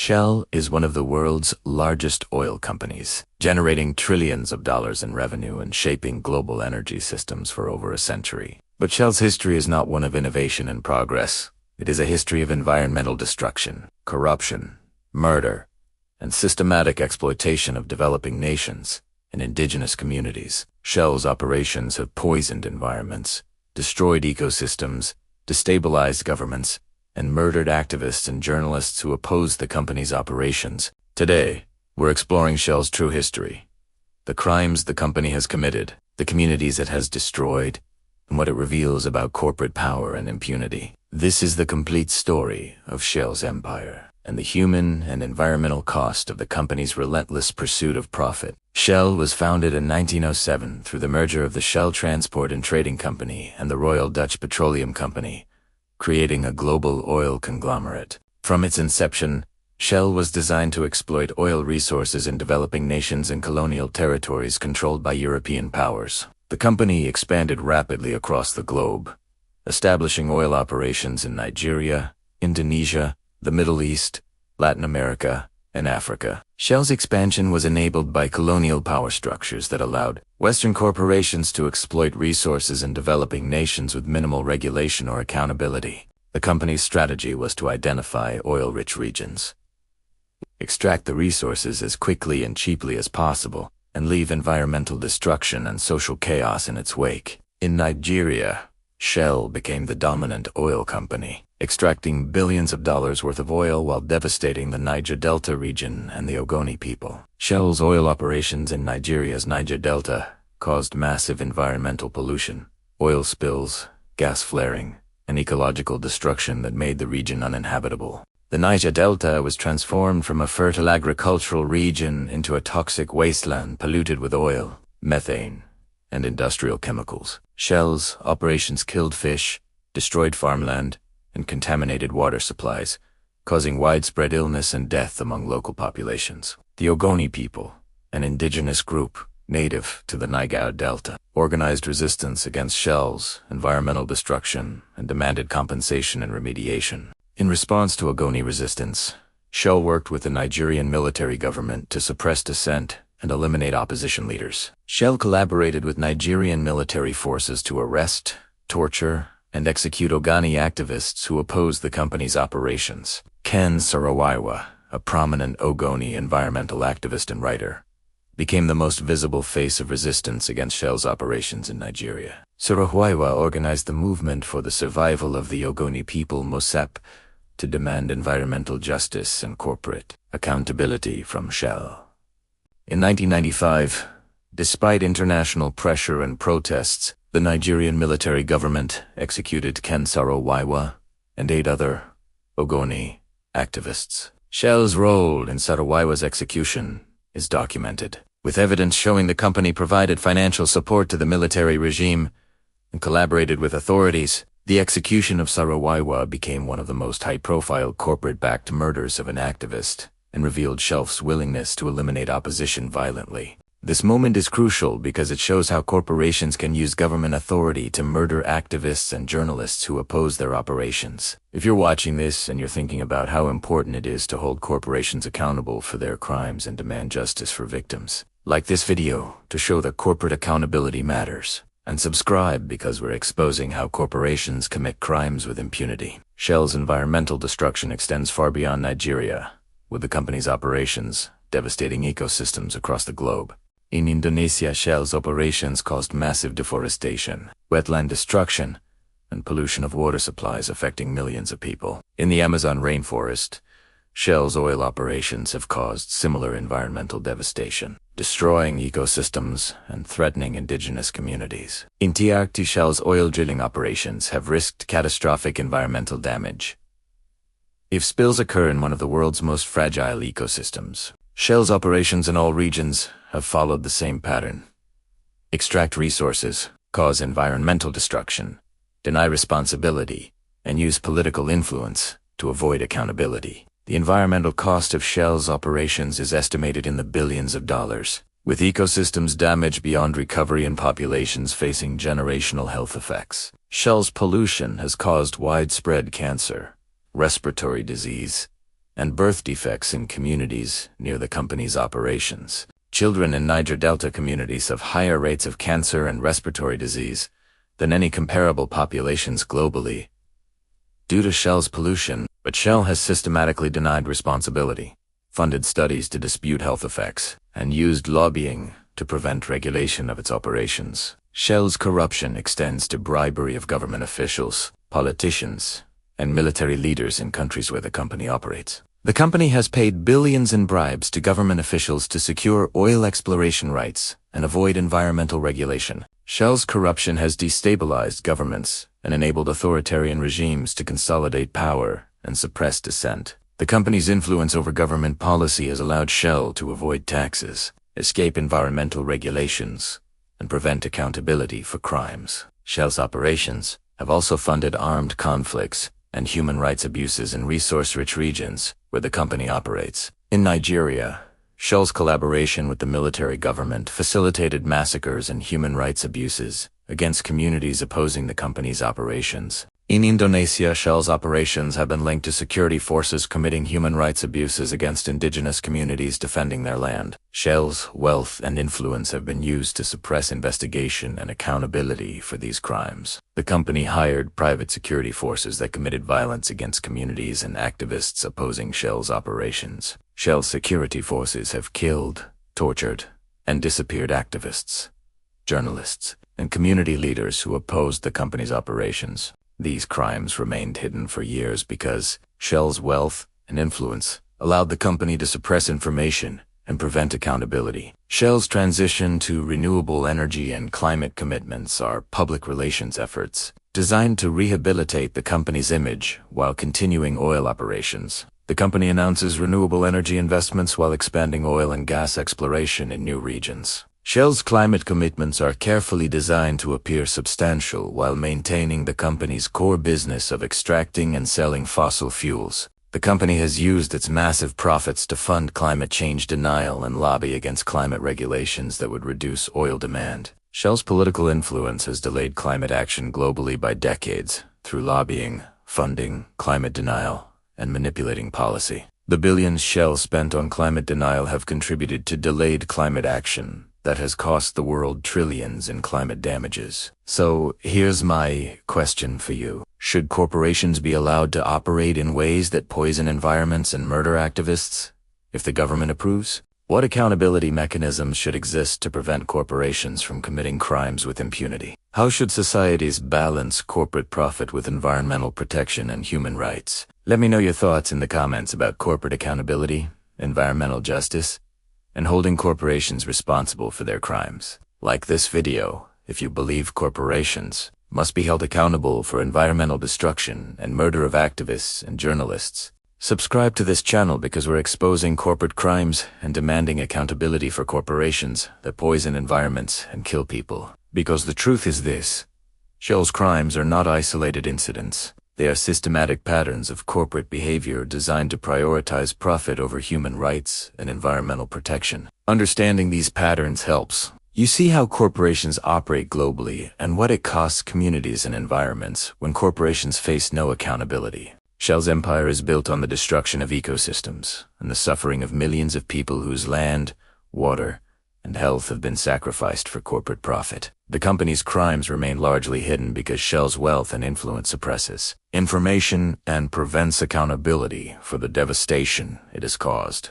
Shell is one of the world's largest oil companies, generating trillions of dollars in revenue and shaping global energy systems for over a century. But Shell's history is not one of innovation and progress. It is a history of environmental destruction, corruption, murder, and systematic exploitation of developing nations and indigenous communities. Shell's operations have poisoned environments, destroyed ecosystems, destabilized governments, and murdered activists and journalists who oppose the company's operations. Today, we're exploring Shell's true history, the crimes the company has committed, the communities it has destroyed, and what it reveals about corporate power and impunity. This is the complete story of Shell's empire, and the human and environmental cost of the company's relentless pursuit of profit. Shell was founded in 1907 through the merger of the Shell Transport and Trading Company and the Royal Dutch Petroleum Company, creating a global oil conglomerate. From its inception, Shell was designed to exploit oil resources in developing nations and colonial territories controlled by European powers. The company expanded rapidly across the globe, establishing oil operations in Nigeria, Indonesia, the Middle East, Latin America, and Africa. Shell's expansion was enabled by colonial power structures that allowed Western corporations to exploit resources in developing nations with minimal regulation or accountability. The company's strategy was to identify oil-rich regions, extract the resources as quickly and cheaply as possible, and leave environmental destruction and social chaos in its wake. In Nigeria, Shell became the dominant oil company, extracting billions of dollars worth of oil while devastating the Niger Delta region and the Ogoni people. Shell's oil operations in Nigeria's Niger Delta caused massive environmental pollution, oil spills, gas flaring, and ecological destruction that made the region uninhabitable. The Niger Delta was transformed from a fertile agricultural region into a toxic wasteland polluted with oil, methane, and industrial chemicals. Shell's operations killed fish, destroyed farmland, and contaminated water supplies, causing widespread illness and death among local populations. The Ogoni people, an indigenous group native to the Niger Delta, organized resistance against Shell's environmental destruction and demanded compensation and remediation. In response to Ogoni resistance, Shell worked with the Nigerian military government to suppress dissent and eliminate opposition leaders. Shell collaborated with Nigerian military forces to arrest, torture, and execute Ogoni activists who opposed the company's operations. Saro-Wiwa, a prominent Ogoni environmental activist and writer, became the most visible face of resistance against Shell's operations in Nigeria. Saro-Wiwa organized the movement for the survival of the Ogoni people, MOSOP, to demand environmental justice and corporate accountability from Shell. In 1995, despite international pressure and protests, the Nigerian military government executed Saro-Wiwa and 8 other Ogoni activists. Shell's role in Saro-Wiwa's execution is documented, with evidence showing the company provided financial support to the military regime and collaborated with authorities. The execution of Saro-Wiwa became one of the most high-profile corporate-backed murders of an activist and revealed Shell's willingness to eliminate opposition violently. This moment is crucial because it shows how corporations can use government authority to murder activists and journalists who oppose their operations. If you're watching this and you're thinking about how important it is to hold corporations accountable for their crimes and demand justice for victims, like this video to show that corporate accountability matters. And subscribe because we're exposing how corporations commit crimes with impunity. Shell's environmental destruction extends far beyond Nigeria, with the company's operations devastating ecosystems across the globe. In Indonesia, Shell's operations caused massive deforestation, wetland destruction, and pollution of water supplies affecting millions of people. In the Amazon rainforest, Shell's oil operations have caused similar environmental devastation, destroying ecosystems and threatening indigenous communities. In Tiarcti, Shell's oil drilling operations have risked catastrophic environmental damage. If spills occur in one of the world's most fragile ecosystems, Shell's operations in all regions have followed the same pattern. Extract resources, cause environmental destruction, deny responsibility, and use political influence to avoid accountability. The environmental cost of Shell's operations is estimated in the billions of dollars, with ecosystems damaged beyond recovery and populations facing generational health effects. Shell's pollution has caused widespread cancer, respiratory disease, and birth defects in communities near the company's operations. Children in Niger Delta communities have higher rates of cancer and respiratory disease than any comparable populations globally due to Shell's pollution, but Shell has systematically denied responsibility, funded studies to dispute health effects, and used lobbying to prevent regulation of its operations. Shell's corruption extends to bribery of government officials, politicians, and military leaders in countries where the company operates. The company has paid billions in bribes to government officials to secure oil exploration rights and avoid environmental regulation. Shell's corruption has destabilized governments and enabled authoritarian regimes to consolidate power and suppress dissent. The company's influence over government policy has allowed Shell to avoid taxes, escape environmental regulations, and prevent accountability for crimes. Shell's operations have also funded armed conflicts and human rights abuses in resource-rich regions where the company operates. In Nigeria, Shell's collaboration with the military government facilitated massacres and human rights abuses against communities opposing the company's operations. In Indonesia, Shell's operations have been linked to security forces committing human rights abuses against indigenous communities defending their land. Shell's wealth and influence have been used to suppress investigation and accountability for these crimes. The company hired private security forces that committed violence against communities and activists opposing Shell's operations. Shell's security forces have killed, tortured, and disappeared activists, journalists, and community leaders who opposed the company's operations. These crimes remained hidden for years because Shell's wealth and influence allowed the company to suppress information and prevent accountability. Shell's transition to renewable energy and climate commitments are public relations efforts designed to rehabilitate the company's image while continuing oil operations. The company announces renewable energy investments while expanding oil and gas exploration in new regions. Shell's climate commitments are carefully designed to appear substantial while maintaining the company's core business of extracting and selling fossil fuels. The company has used its massive profits to fund climate change denial and lobby against climate regulations that would reduce oil demand. Shell's political influence has delayed climate action globally by decades through lobbying, funding, climate denial, and manipulating policy. The billions Shell spent on climate denial have contributed to delayed climate action that has cost the world trillions in climate damages. So here's my question for you. Should corporations be allowed to operate in ways that poison environments and murder activists if the government approves? What accountability mechanisms should exist to prevent corporations from committing crimes with impunity? How should societies balance corporate profit with environmental protection and human rights? Let me know your thoughts in the comments about corporate accountability, environmental justice, and holding corporations responsible for their crimes. Like this video if you believe corporations must be held accountable for environmental destruction and murder of activists and journalists. Subscribe to this channel because we're exposing corporate crimes and demanding accountability for corporations that poison environments and kill people. Because the truth is this: Shell's crimes are not isolated incidents. They are systematic patterns of corporate behavior designed to prioritize profit over human rights and environmental protection. Understanding these patterns helps you see how corporations operate globally and what it costs communities and environments when corporations face no accountability. Shell's empire is built on the destruction of ecosystems and the suffering of millions of people whose land, water, and health have been sacrificed for corporate profit. The company's crimes remain largely hidden because Shell's wealth and influence suppresses information and prevents accountability for the devastation it has caused.